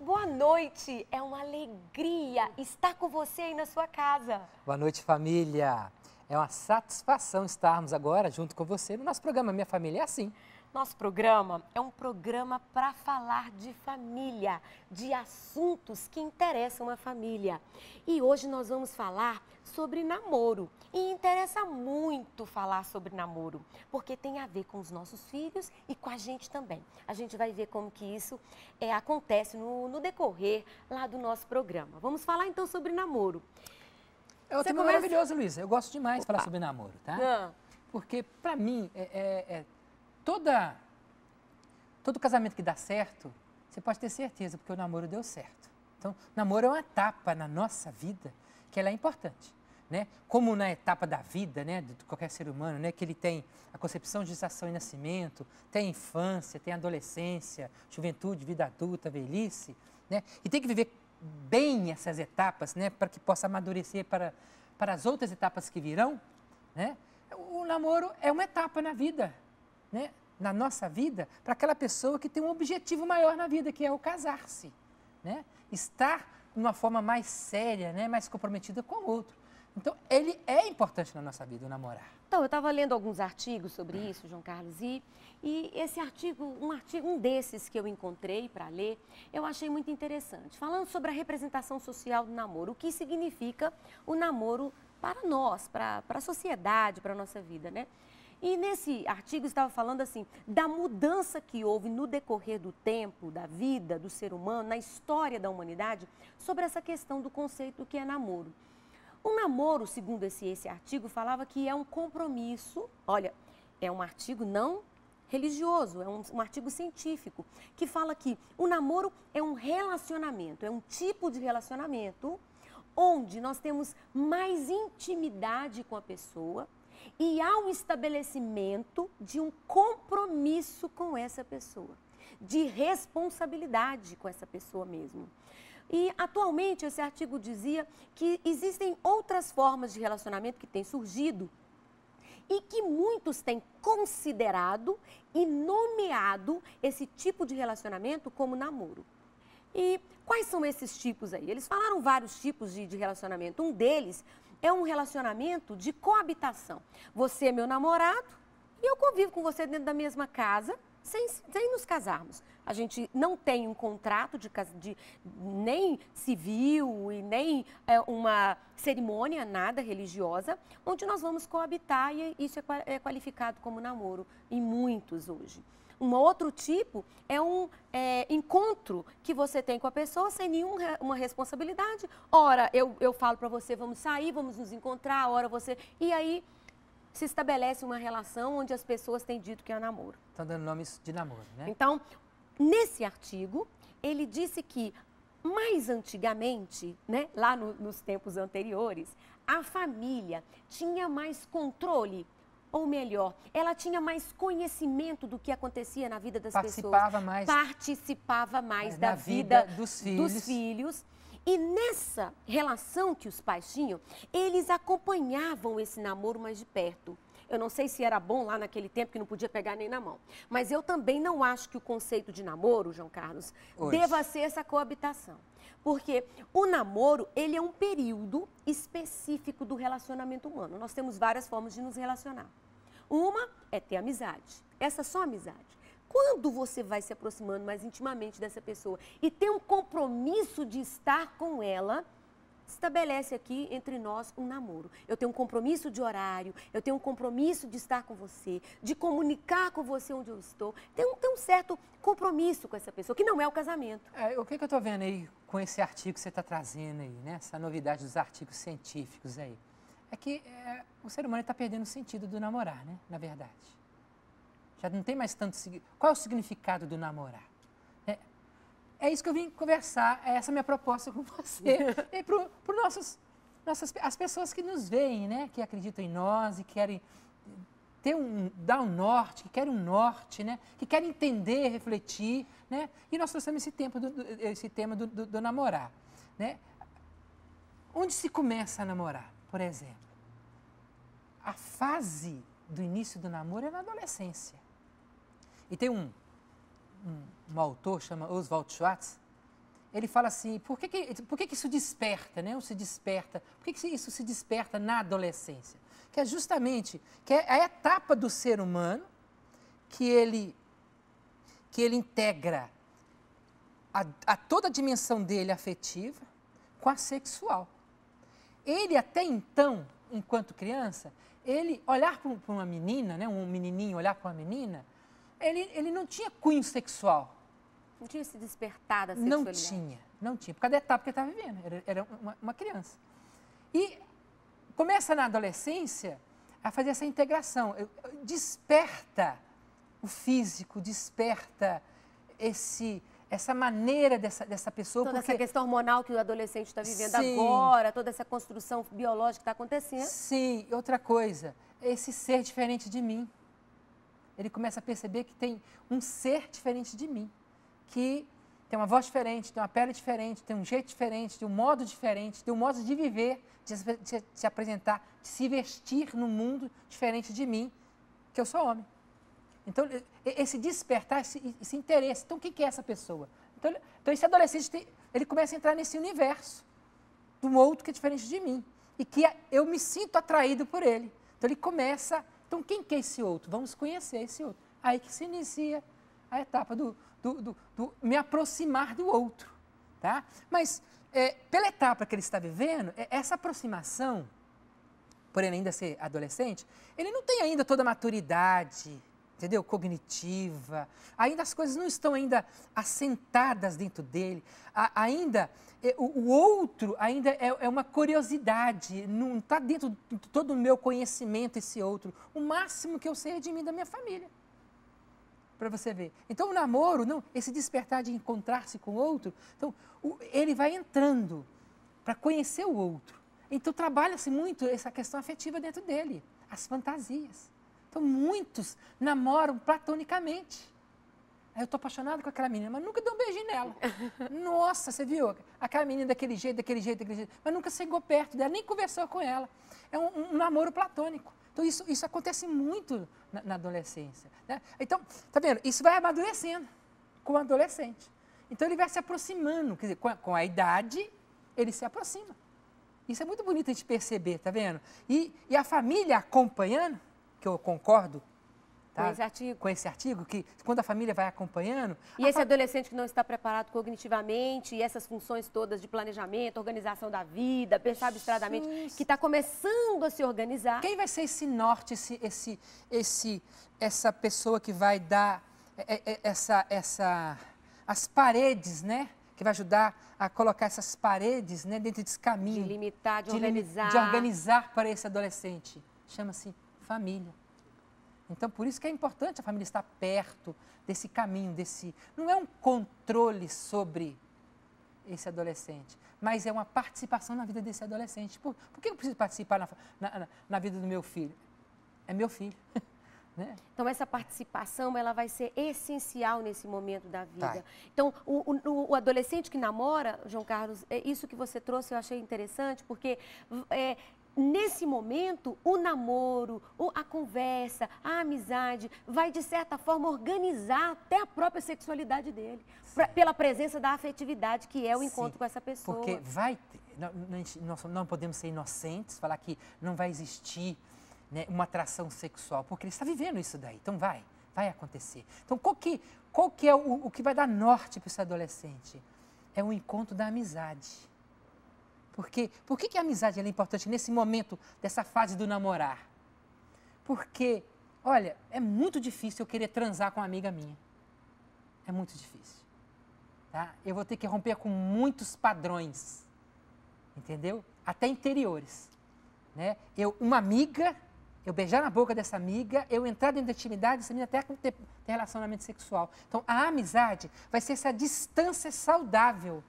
boa noite. É uma alegria estar com você aí na sua casa. Boa noite, família. É uma satisfação estarmos agora junto com você no nosso programa Minha Família é Assim. Nosso programa é um programa para falar de família, de assuntos que interessam a família. E hoje nós vamos falar sobre namoro. E interessa muito falar sobre namoro, porque tem a ver com os nossos filhos e com a gente também. A gente vai ver como que isso acontece no decorrer lá do nosso programa. Vamos falar então sobre namoro. É um tema maravilhoso, Luísa. Eu gosto demais de falar sobre namoro, tá? Porque, pra mim, todo casamento que dá certo, você pode ter certeza, porque o namoro deu certo. Então, namoro é uma etapa na nossa vida que ela é importante, né? Como na etapa da vida, né, de qualquer ser humano, né, que ele tem a concepção, gestação e nascimento, tem a infância, tem a adolescência, juventude, vida adulta, velhice, né? E tem que viver bem essas etapas, né, para que possa amadurecer para as outras etapas que virão, né? O namoro é uma etapa na vida, né? Na nossa vida, para aquela pessoa que tem um objetivo maior na vida, que é o casar-se, né? Estar de uma forma mais séria, né? Mais comprometida com o outro. Então, ele é importante na nossa vida, o namorar. Então, eu estava lendo alguns artigos sobre isso, João Carlos, e esse artigo, um desses que eu encontrei para ler, eu achei muito interessante. Falando sobre a representação social do namoro, o que significa o namoro para nós, para a sociedade, para a nossa vida, né? E nesse artigo estava falando assim, da mudança que houve no decorrer do tempo, da vida do ser humano, na história da humanidade, sobre essa questão do conceito do que é namoro. O namoro, segundo esse artigo, falava que é um compromisso, olha, é um artigo não religioso, é um artigo científico, que fala que o namoro é um relacionamento, é um tipo de relacionamento onde nós temos mais intimidade com a pessoa, e há um estabelecimento de um compromisso com essa pessoa, de responsabilidade com essa pessoa mesmo. E atualmente esse artigo dizia que existem outras formas de relacionamento que têm surgido e que muitos têm considerado e nomeado esse tipo de relacionamento como namoro. E quais são esses tipos aí? Eles falaram vários tipos de relacionamento. Um deles é um relacionamento de coabitação. Você é meu namorado e eu convivo com você dentro da mesma casa sem nos casarmos. A gente não tem um contrato nem civil e nem uma cerimônia, nada religiosa, onde nós vamos coabitar e isso é qualificado como namoro em muitos hoje. Um outro tipo é um encontro que você tem com a pessoa sem nenhuma responsabilidade. Ora, eu falo para você, vamos sair, vamos nos encontrar, ora você... E aí se estabelece uma relação onde as pessoas têm dito que é namoro. Estão dando nomes de namoro, né? Então, nesse artigo, ele disse que mais antigamente, né, lá nos tempos anteriores, a família tinha mais controle. Ou melhor, ela tinha mais conhecimento do que acontecia na vida das pessoas. Participava mais da vida dos filhos. E nessa relação que os pais tinham, eles acompanhavam esse namoro mais de perto. Eu não sei se era bom lá naquele tempo que não podia pegar nem na mão. Mas eu também não acho que o conceito de namoro, João Carlos, deva ser essa coabitação. Porque o namoro, ele é um período específico do relacionamento humano. Nós temos várias formas de nos relacionar. Uma é ter amizade. Essa é só amizade. Quando você vai se aproximando mais intimamente dessa pessoa e tem um compromisso de estar com ela, estabelece aqui entre nós um namoro. Eu tenho um compromisso de horário, eu tenho um compromisso de estar com você, de comunicar com você onde eu estou. Tem um certo compromisso com essa pessoa, que não é o casamento. O que eu estou vendo aí com esse artigo que você está trazendo aí, né? Essa novidade dos artigos científicos aí, é que o ser humano está perdendo o sentido do namorar, né? Na verdade. Já não tem mais tanto... Qual é o significado do namorar? É isso que eu vim conversar, é essa minha proposta com você. E para as pessoas que nos veem, né? Que acreditam em nós e querem dar um norte, que querem um norte, né? Que querem entender, refletir, né? E nós trouxemos esse tema do namorar, né? Onde se começa a namorar, por exemplo? A fase do início do namoro é na adolescência. E tem um autor, chama Oswald Schwartz, ele fala assim, por que isso desperta, né? Ou se desperta? Por que isso se desperta na adolescência? Que é justamente que é a etapa do ser humano que ele integra a toda a dimensão dele afetiva com a sexual. Ele até então, enquanto criança, ele olhar para uma menina, né, um menininho olhar para uma menina, ele não tinha cunho sexual. Não tinha se despertado a sexualidade? Não tinha, por causa da etapa que ele estava vivendo, era uma criança. E começa na adolescência a fazer essa integração, desperta o físico, desperta essa maneira dessa pessoa. Toda essa questão hormonal que o adolescente está vivendo Sim. agora, toda essa construção biológica que está acontecendo. Sim, outra coisa, esse ser diferente de mim. Ele começa a perceber que tem um ser diferente de mim, que tem uma voz diferente, tem uma pele diferente, tem um jeito diferente, tem um modo diferente, tem um modo de viver, de se apresentar, de se vestir no mundo diferente de mim, que eu sou homem. Então, esse despertar, esse interesse. Então, o que é essa pessoa? Então, esse adolescente, ele começa a entrar nesse universo de um outro que é diferente de mim. E que eu me sinto atraído por ele. Então, ele começa... Então, quem que é esse outro? Vamos conhecer esse outro. Aí que se inicia a etapa do me aproximar do outro. Tá? Mas, pela etapa que ele está vivendo, essa aproximação, por ele ainda ser adolescente, ele não tem ainda toda a maturidade, entendeu? Cognitiva. Ainda as coisas não estão ainda assentadas dentro dele. Ainda, o outro ainda é uma curiosidade. Não está dentro de todo o meu conhecimento esse outro. O máximo que eu sei é de mim e da minha família. Para você ver. Então, o namoro, não, esse despertar de encontrar-se com o outro, então, ele vai entrando para conhecer o outro. Então, trabalha-se muito essa questão afetiva dentro dele, as fantasias. Então, muitos namoram platonicamente. Aí eu estou apaixonado com aquela menina, mas nunca dei um beijinho nela. Nossa, você viu? Aquela menina daquele jeito, mas nunca chegou perto dela, nem conversou com ela. É um namoro platônico. Então, isso acontece muito na adolescência. Né? Então, tá vendo? Isso vai amadurecendo com o adolescente. Então, ele vai se aproximando, quer dizer, com a idade, ele se aproxima. Isso é muito bonito a gente perceber, tá vendo? E a família acompanhando, que eu concordo, tá? Com esse artigo, que quando a família vai acompanhando... E esse adolescente que não está preparado cognitivamente, e essas funções todas de planejamento, organização da vida, pensar abstratamente, que está começando a se organizar... Quem vai ser esse norte, essa pessoa que vai dar as paredes, né? Que vai ajudar a colocar essas paredes, né, dentro desse caminho. De limitar, de organizar. De organizar para esse adolescente. Chama-se família. Então, por isso que é importante a família estar perto desse caminho, não é um controle sobre esse adolescente, mas é uma participação na vida desse adolescente. Por que eu preciso participar na vida do meu filho? É meu filho. Né? Então, essa participação, ela vai ser essencial nesse momento da vida. Vai. Então, o adolescente que namora, João Carlos, isso que você trouxe eu achei interessante, porque nesse momento, o namoro, a conversa, a amizade, vai, de certa forma, organizar até a própria sexualidade dele, pela presença da afetividade, que é o encontro com essa pessoa. Porque nós não podemos ser inocentes, falar que não vai existir, né, uma atração sexual, porque ele está vivendo isso daí, então vai acontecer. Então, qual que é o que vai dar norte para esse adolescente? É o encontro da amizade. Por que a amizade é importante nesse momento, dessa fase do namorar? Porque, olha, é muito difícil eu querer transar com uma amiga minha. É muito difícil. Tá? Eu vou ter que romper com muitos padrões, entendeu? Até interiores. Né? Uma amiga, eu beijar na boca dessa amiga, eu entrar dentro da intimidade, essa menina até ter relacionamento sexual. Então, a amizade vai ser essa distância saudável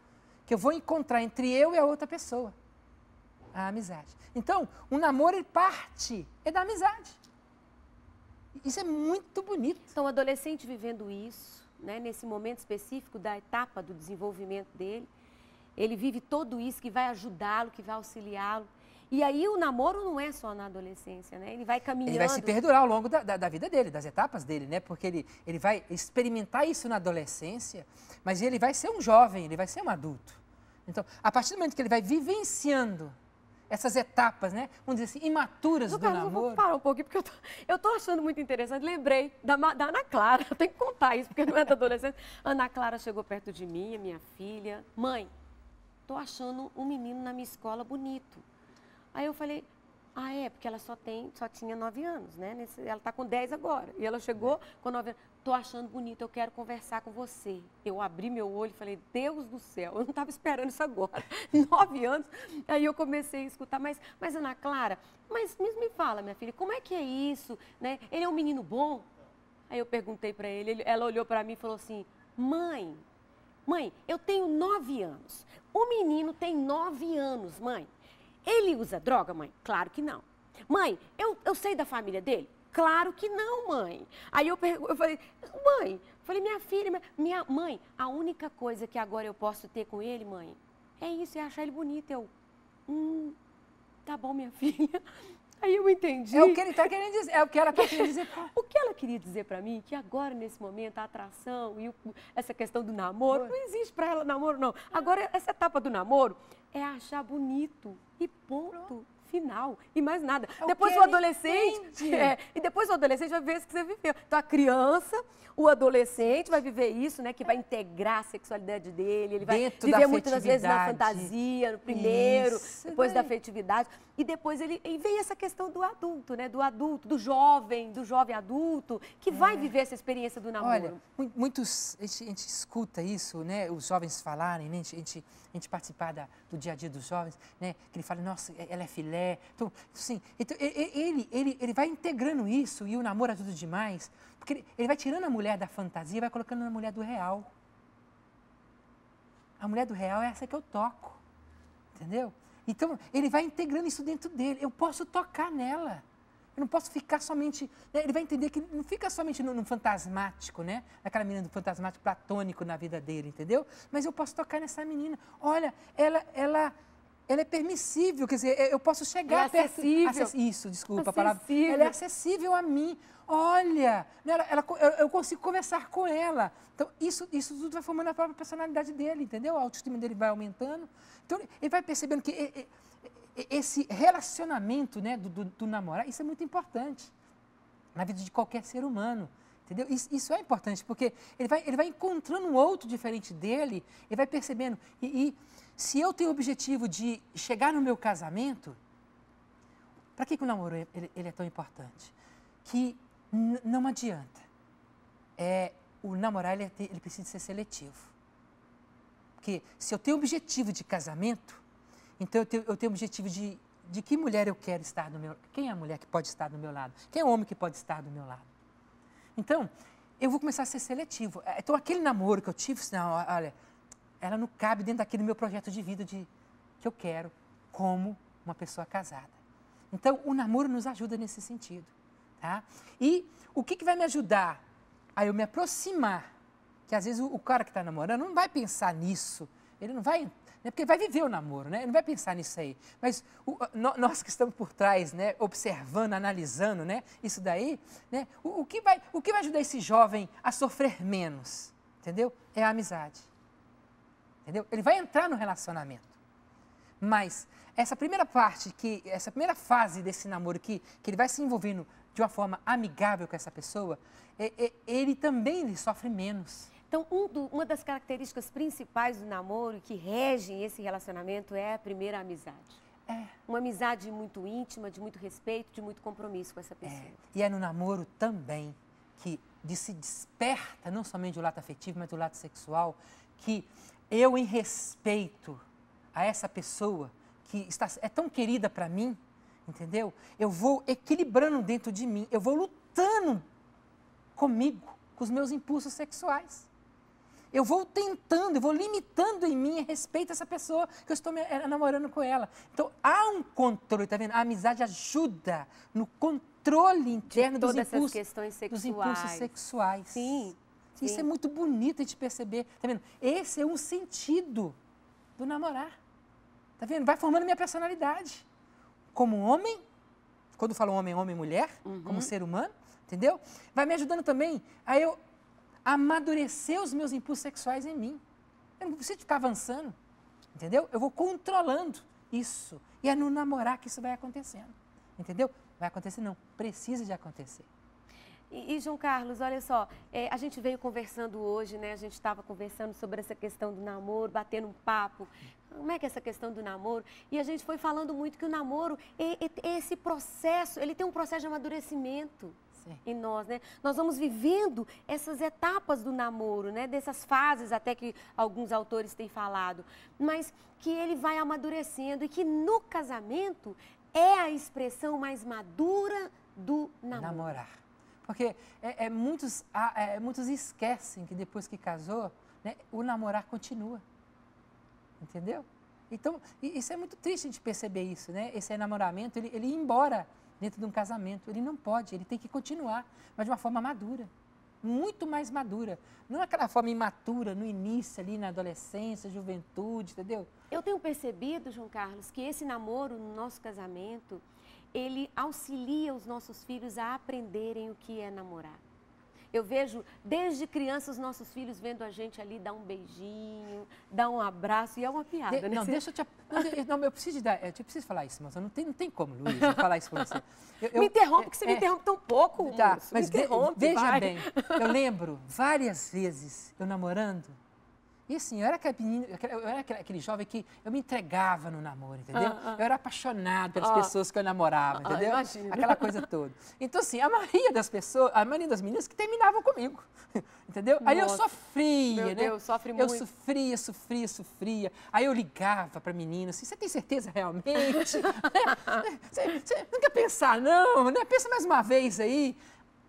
que eu vou encontrar entre eu e a outra pessoa. A amizade. Então, o namoro, ele parte, é da amizade. Isso é muito bonito. Então, o adolescente vivendo isso, né, nesse momento específico da etapa do desenvolvimento dele, ele vive tudo isso que vai ajudá-lo, que vai auxiliá-lo. E aí o namoro não é só na adolescência, né? Ele vai caminhando. Ele vai se perdurar ao longo da vida dele, das etapas dele, né? Porque ele vai experimentar isso na adolescência, mas ele vai ser um jovem, ele vai ser um adulto. Então, a partir do momento que ele vai vivenciando essas etapas, né? Vamos dizer assim, imaturas do namoro. Eu vou parar um pouquinho, porque eu tô achando muito interessante. Lembrei da Ana Clara, eu tenho que contar isso, porque não é da adolescente. Ana Clara chegou perto de mim, minha filha. Mãe, tô achando um menino na minha escola bonito. Aí eu falei, porque ela só tinha 9 anos, né? Ela está com 10 agora. E ela chegou com 9 anos. Tô achando bonito, eu quero conversar com você. Eu abri meu olho e falei, Deus do céu, eu não estava esperando isso agora. 9 anos. Aí eu comecei a escutar, mas Ana Clara, mas me fala, minha filha, como é que é isso? Né? Ele é um menino bom? Aí eu perguntei para ela olhou para mim e falou assim, mãe, eu tenho 9 anos. O menino tem 9 anos, mãe. Ele usa droga, mãe? Claro que não. Mãe, eu sei da família dele? Claro que não, mãe. Aí eu falei, minha filha, minha mãe, a única coisa que agora eu posso ter com ele, mãe, é isso, é achar ele bonito. Tá bom, minha filha. Aí eu entendi. É o que ele está querendo dizer, é o que ela está querendo dizer. O que ela queria dizer para mim, que agora, nesse momento, a atração e essa questão do namoro, não existe para ela namoro, não. Agora, essa etapa do namoro é achar bonito e ponto. Final. E mais nada. Depois o adolescente. E depois o adolescente vai viver isso que você viveu. Então a criança, o adolescente vai viver isso, né? Que vai integrar a sexualidade dele. Ele vai viver muitas vezes na fantasia, no primeiro, depois da afetividade. E depois e vem essa questão do adulto, né? Do adulto, do jovem adulto, que vai viver essa experiência do namoro. Olha, a gente escuta isso, né? Os jovens falarem, né? A gente participar do dia a dia dos jovens, né? Que ele fala, nossa, ela é filé. Então, sim, ele vai integrando isso e o namoro ajuda demais, porque ele vai tirando a mulher da fantasia e vai colocando na mulher do real. A mulher do real é essa que eu toco, entendeu? Então, ele vai integrando isso dentro dele. Eu posso tocar nela. Eu não posso ficar somente... Né? Ele vai entender que não fica somente no fantasmático, né? Aquela menina do fantasmático platônico na vida dele, entendeu? Mas eu posso tocar nessa menina. Olha, ela é permissível, quer dizer, eu posso chegar perto... Isso, desculpa a palavra. Ela é acessível a mim. Olha, eu consigo conversar com ela. Então, isso tudo vai formando a própria personalidade dele, entendeu? A autoestima dele vai aumentando. Então, ele vai percebendo que esse relacionamento, né, do namorar, isso é muito importante na vida de qualquer ser humano, entendeu? Isso é importante, porque ele vai encontrando um outro diferente dele, ele vai percebendo. E se eu tenho o objetivo de chegar no meu casamento, para que o namoro ele é tão importante? Que não adianta. O namorar ele precisa ser seletivo. Porque se eu tenho o objetivo de casamento, então eu tenho o objetivo de que mulher eu quero estar do meu lado. Quem é a mulher que pode estar do meu lado? Quem é o homem que pode estar do meu lado? Então, eu vou começar a ser seletivo. Então, aquele namoro que eu tive, não, olha, ela não cabe dentro daquele meu projeto de vida que eu quero como uma pessoa casada. Então, o namoro nos ajuda nesse sentido, tá? E o que vai me ajudar a eu me aproximar? Que às vezes o cara que está namorando não vai pensar nisso, ele não vai... Né, porque vai viver o namoro, né? Ele não vai pensar nisso aí. Mas nós que estamos por trás, né, observando, analisando, né, isso daí, né, o que vai ajudar esse jovem a sofrer menos, entendeu? É a amizade. Entendeu? Ele vai entrar no relacionamento. Mas essa primeira fase desse namoro que ele vai se envolvendo de uma forma amigável com essa pessoa, ele também sofre menos. Então, uma das características principais do namoro que regem esse relacionamento é a primeira amizade. Uma amizade muito íntima, de muito respeito, de muito compromisso com essa pessoa. E é no namoro também que se desperta não somente o lado afetivo, mas o lado sexual, que eu, em respeito a essa pessoa que é tão querida para mim, entendeu? Eu vou equilibrando dentro de mim, eu vou lutando comigo, com os meus impulsos sexuais. Eu vou tentando, eu vou limitando em mim a respeito a essa pessoa que eu estou namorando com ela. Então, há um controle, tá vendo? A amizade ajuda no controle interno dos impulsos sexuais. Sim. Isso é muito bonito de perceber, tá vendo? Esse é um sentido do namorar, tá vendo? Vai formando minha personalidade. como homem, quando falo homem, homem e mulher, como ser humano, entendeu? Vai me ajudando também a eu amadurecer os meus impulsos sexuais em mim. Eu não preciso ficar avançando, entendeu? Eu vou controlando isso. E é no namorar que isso vai acontecendo, entendeu? Vai acontecer não, precisa de acontecer. E João Carlos, olha só, a gente veio conversando hoje, né? A gente estava conversando sobre essa questão do namoro, batendo um papo. Como é que é essa questão do namoro? E a gente foi falando muito que o namoro, esse processo, ele tem um processo de amadurecimento. Sim. Em nós, né? Nós vamos vivendo essas etapas do namoro, né? Dessas fases até que alguns autores têm falado, mas que ele vai amadurecendo e que no casamento é a expressão mais madura do namoro. Namorar. Porque muitos esquecem que depois que casou, né, o namorar continua. Entendeu? Então, isso é muito triste a gente perceber isso, né? Esse enamoramento, ele ir embora dentro de um casamento. Ele não pode, ele tem que continuar, mas de uma forma madura. Muito mais madura. Não aquela forma imatura, no início, ali na adolescência, juventude, entendeu? Eu tenho percebido, João Carlos, que esse namoro no nosso casamento, ele auxilia os nossos filhos a aprenderem o que é namorar. Eu vejo, desde criança, os nossos filhos vendo a gente ali dar um beijinho, dar um abraço, e é uma piada, né? Não, deixa eu te... Não, eu preciso falar isso, mas não tem como, Luiz, eu falar isso para você. Me interrompe, que você me interrompe tão pouco, tá, moço. Mas me interrompe, veja vai. bem, eu lembro várias vezes eu namorando, e assim, eu era aquele jovem que eu me entregava no namoro, entendeu? Eu era apaixonado pelas pessoas que eu namorava, entendeu? Imagina. Aquela coisa toda. Então, assim, a maioria das meninas que terminavam comigo, entendeu? Aí eu sofria, meu Deus, sofre muito. Eu sofria. Aí eu ligava para a menina, assim, você tem certeza realmente? Você não quer pensar, não, né? Pensa mais uma vez aí.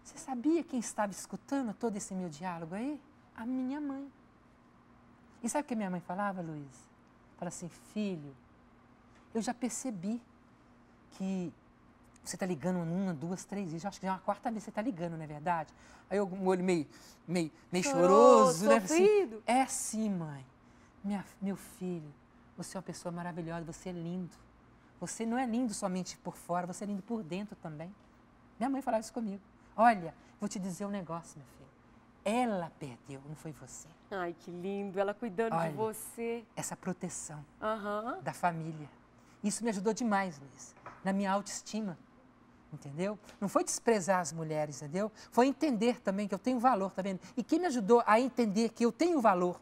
Você sabia quem estava escutando todo esse meu diálogo aí? A minha mãe. E sabe o que minha mãe falava, Luiz? Fala assim, filho, eu já percebi que você está ligando uma, duas, três vezes. Eu acho que já é uma quarta vez que você está ligando, não é verdade? Aí eu, um olho meio choroso, né? Sofrido. Assim, sim, mãe. Meu filho, você é uma pessoa maravilhosa, você é lindo. Você não é lindo somente por fora, você é lindo por dentro também. Minha mãe falava isso comigo. Olha, vou te dizer um negócio, meu filho. Ela perdeu, não foi você. Ai, que lindo, ela cuidando de você. Essa proteção da família. Isso me ajudou demais, Luiz, na minha autoestima, entendeu? Não foi desprezar as mulheres, entendeu? Foi entender também que eu tenho valor, tá vendo? E quem me ajudou a entender que eu tenho valor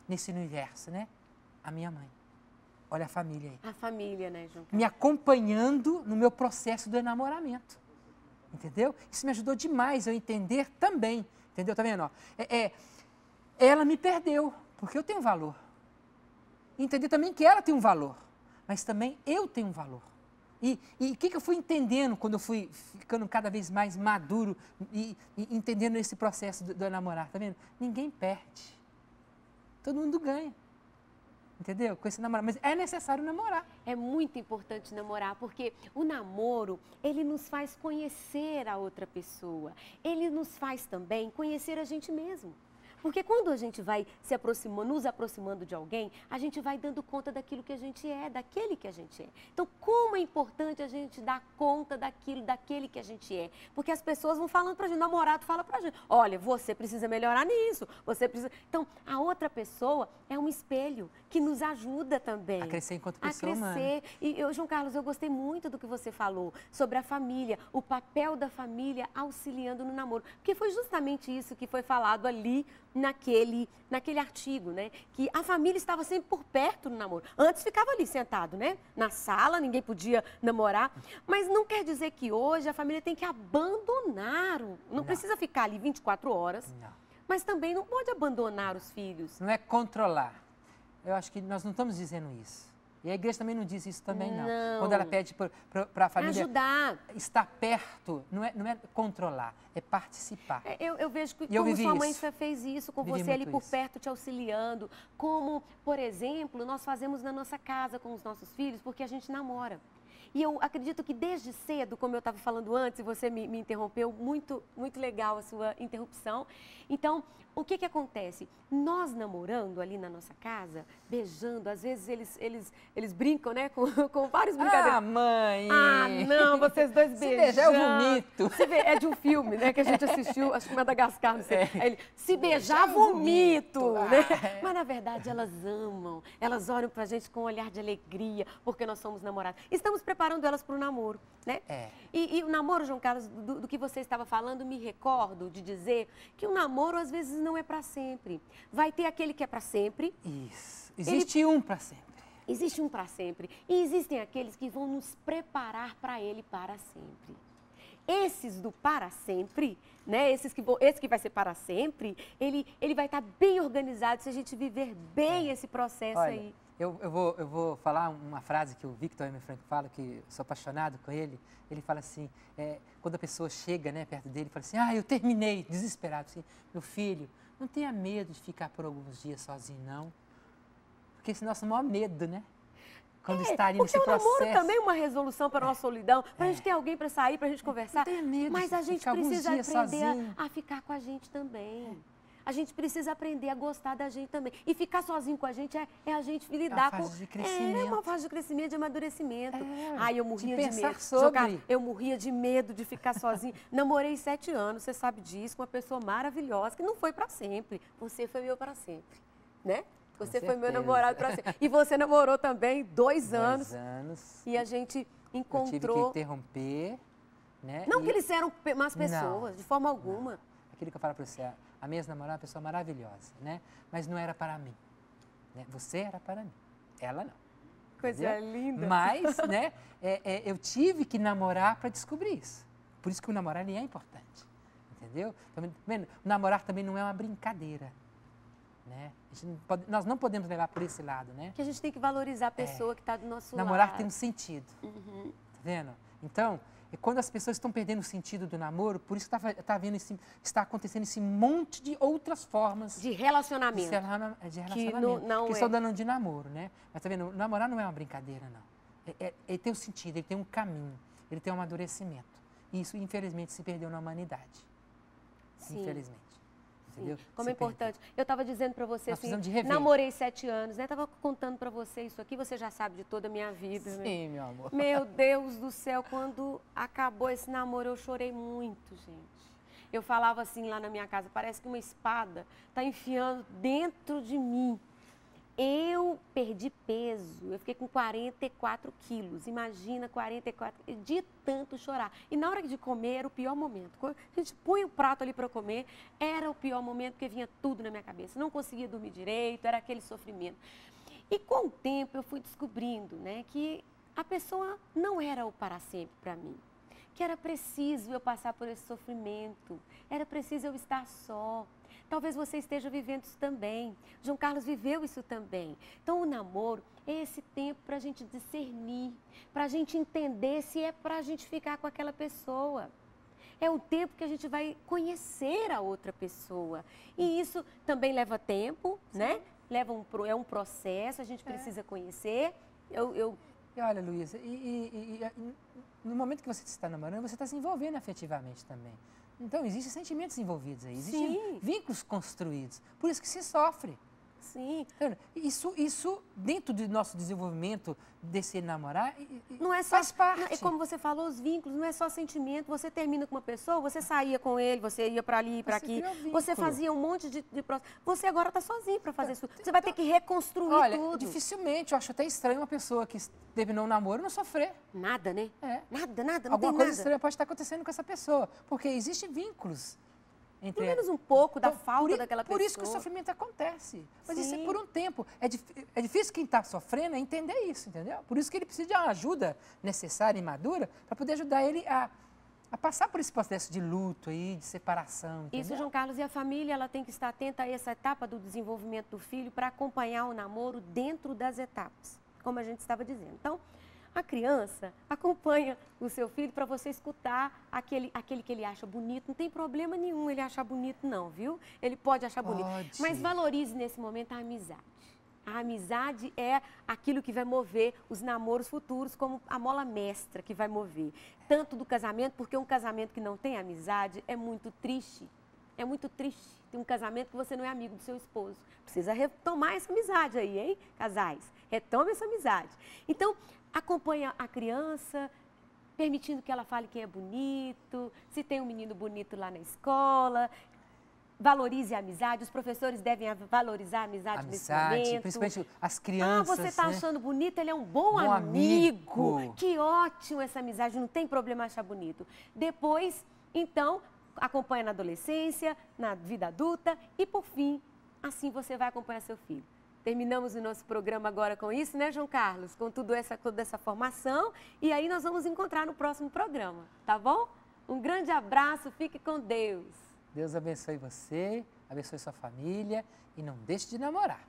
nesse universo, né? A minha mãe. Olha a família aí. A família, né, João Carlos? Me acompanhando no meu processo do enamoramento, entendeu? Isso me ajudou demais a eu entender também. Entendeu? Tá vendo? Ela me perdeu, porque eu tenho valor. Entender também que ela tem um valor, mas também eu tenho um valor. E o que eu fui entendendo quando eu fui ficando cada vez mais maduro e entendendo esse processo do namorar, tá vendo? Ninguém perde. Todo mundo ganha. Entendeu? Com esse namoro. Mas é necessário namorar. É muito importante namorar, porque o namoro, ele nos faz conhecer a outra pessoa. Ele nos faz também conhecer a gente mesmo. Porque quando a gente vai se aproximando, nos aproximando de alguém, a gente vai dando conta daquilo que a gente é, daquele que a gente é. Então, como é importante a gente dar conta daquele que a gente é? Porque as pessoas vão falando pra gente, o namorado fala pra gente, olha, você precisa melhorar nisso, você precisa... Então, a outra pessoa é um espelho que nos ajuda também. A crescer enquanto pessoa humana. A crescer. E eu, João Carlos, eu gostei muito do que você falou sobre a família, o papel da família auxiliando no namoro. Porque foi justamente isso que foi falado ali naquele artigo, né? Que a família estava sempre por perto no namoro. Antes ficava ali sentado, né? Na sala, ninguém podia namorar. Mas não quer dizer que hoje a família tem que abandonar. Não precisa ficar ali 24 horas. Não. Mas também não pode abandonar os filhos. Não é controlar. Eu acho que nós não estamos dizendo isso. E a igreja também não diz isso também, não. Quando ela pede para a família ajudar, estar perto, não é controlar, é participar. Eu vejo que como sua mãe fez isso com você ali por perto, te auxiliando. Como, por exemplo, nós fazemos na nossa casa com os nossos filhos, porque a gente namora. E eu acredito que desde cedo, como eu estava falando antes, e você me interrompeu, muito, muito legal a sua interrupção. Então, o que acontece? Nós namorando ali na nossa casa, beijando, às vezes eles brincam, né, com vários brincadeiras. Ah, mãe! Ah, não, vocês dois beijando. Se beijar, eu vomito. É de um filme, né, que a gente assistiu, acho que Madagascar, não sei. Aí ele, se beijar, vomito, né? Mas, na verdade, elas amam. Elas olham pra gente com um olhar de alegria, porque nós somos namorados. Estamos preparando elas para o namoro, né? E o namoro, João Carlos, do que você estava falando, me recordo de dizer que o namoro, às vezes, não é para sempre. Vai ter aquele que é para sempre. Isso. Existe um para sempre. Existe um para sempre. E existem aqueles que vão nos preparar para ele para sempre. Esses do para sempre, né? Esse que vai ser para sempre, ele vai estar bem organizado se a gente viver bem esse processo. Olha, aí. Eu vou falar uma frase que o Viktor M. Frankl fala, que eu sou apaixonado com ele. Ele fala assim, quando a pessoa chega, né, perto dele, fala assim, eu terminei, desesperado. Assim, meu filho, não tenha medo de ficar por alguns dias sozinho, não. Porque esse é o nosso maior medo, né? Quando está ali nesse processo. Porque o namoro também é uma resolução para a nossa solidão, para a gente ter alguém para sair, para a gente conversar. Não tenha medo. Mas a gente precisa aprender a ficar com a gente também. A gente precisa aprender a gostar da gente também. E ficar sozinho com a gente é a gente lidar com... É uma fase de crescimento. É uma fase de crescimento, de amadurecimento. Eu morria de medo. Eu morria de medo de ficar sozinha. Namorei 7 anos, você sabe disso, com uma pessoa maravilhosa, que não foi para sempre. Você foi meu para sempre, né? Você foi meu namorado para sempre. E você namorou também 2 anos. 2 anos. E a gente encontrou... Eu tive que interromper, né? Não que eles eram más pessoas, de forma alguma. Aquilo que eu falo para você, a minha ex-namorada é uma pessoa maravilhosa, né? Mas não era para mim. Né? Você era para mim, ela não. Coisa linda. Mas, né, eu tive que namorar para descobrir isso. Por isso que o namorar é importante, entendeu? Então, o namorar também não é uma brincadeira. Né? Nós não podemos levar por esse lado, né? Que a gente tem que valorizar a pessoa que está do nosso lado. Namorar tem um sentido, tá vendo? Então, quando as pessoas estão perdendo o sentido do namoro, por isso que está acontecendo esse monte de outras formas de relacionamento. Que não estão dando de namoro, né? Mas tá vendo, namorar não é uma brincadeira, não. Ele tem um sentido, ele tem um caminho, ele tem um amadurecimento. E isso, infelizmente, se perdeu na humanidade. Sim. Infelizmente. Entendeu? Como é importante. Eu estava dizendo para você assim, namorei 7 anos, né? Estava contando para você isso aqui, você já sabe de toda a minha vida. Sim, meu amor. Meu Deus do céu, quando acabou esse namoro, eu chorei muito, gente. Eu falava assim lá na minha casa, parece que uma espada está enfiando dentro de mim. Eu perdi peso, eu fiquei com 44 quilos, imagina 44, de tanto chorar. E na hora de comer era o pior momento. Quando a gente põe o prato ali para comer, era o pior momento porque vinha tudo na minha cabeça. Não conseguia dormir direito, era aquele sofrimento. E com o tempo eu fui descobrindo, né, que a pessoa não era o para sempre para mim. Que era preciso eu passar por esse sofrimento, era preciso eu estar só. Talvez você esteja vivendo isso também. João Carlos viveu isso também. Então, o namoro é esse tempo para a gente discernir, para a gente entender se é para a gente ficar com aquela pessoa. É o tempo que a gente vai conhecer a outra pessoa. E isso também leva tempo, né? É um processo, a gente precisa conhecer. E olha, Luísa, no momento que você está namorando, você está se envolvendo afetivamente também. Então, existem sentimentos envolvidos aí, existem vínculos construídos. Por isso que se sofre. Sim. Isso dentro do nosso desenvolvimento desse namorar, não é só, faz parte. E como você falou, os vínculos, não é só sentimento. Você termina com uma pessoa, você saía com ele, você ia para ali, para aqui. Você fazia um monte de processo. Você agora está sozinho para fazer isso. Você vai ter que reconstruir tudo. Dificilmente, eu acho até estranho uma pessoa que terminou um namoro não sofrer. Nada, né? Nada, não Alguma tem coisa nada. estranha pode estar acontecendo com essa pessoa. Porque existem vínculos. Pelo menos um pouco da falta daquela pessoa. Por isso que o sofrimento acontece. Mas isso é por um tempo. É difícil quem está sofrendo entender isso, entendeu? Por isso que ele precisa de uma ajuda necessária e madura para poder ajudar ele a passar por esse processo de luto aí, de separação, entendeu? Isso, João Carlos, e a família ela tem que estar atenta a essa etapa do desenvolvimento do filho para acompanhar o namoro dentro das etapas, como a gente estava dizendo. Então, a criança acompanha o seu filho para você escutar aquele que ele acha bonito. Não tem problema nenhum ele achar bonito não, viu? Ele pode achar bonito. Mas valorize nesse momento a amizade. A amizade é aquilo que vai mover os namoros futuros, como a mola mestra que vai mover. Tanto do casamento, porque um casamento que não tem amizade é muito triste. É muito triste. Tem um casamento que você não é amigo do seu esposo. Precisa retomar essa amizade aí, hein, casais? Retome essa amizade. Então, acompanha a criança, permitindo que ela fale quem é bonito, se tem um menino bonito lá na escola. Valorize a amizade, os professores devem valorizar a amizade nesse momento. Principalmente as crianças. Você está achando bonito, ele é um bom amigo. Que ótimo essa amizade, não tem problema achar bonito. Depois, então, acompanha na adolescência, na vida adulta e, por fim, assim você vai acompanhar seu filho. Terminamos o nosso programa agora com isso, né, João Carlos? Com toda essa formação. E aí nós vamos encontrar no próximo programa, tá bom? Um grande abraço, fique com Deus. Deus abençoe você, abençoe sua família e não deixe de namorar.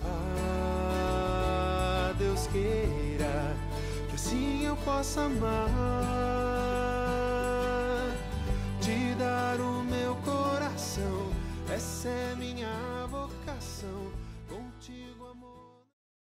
Ah, Deus queira que assim eu possa amar, te dar o meu coração, essa é minha vocação, contigo amor.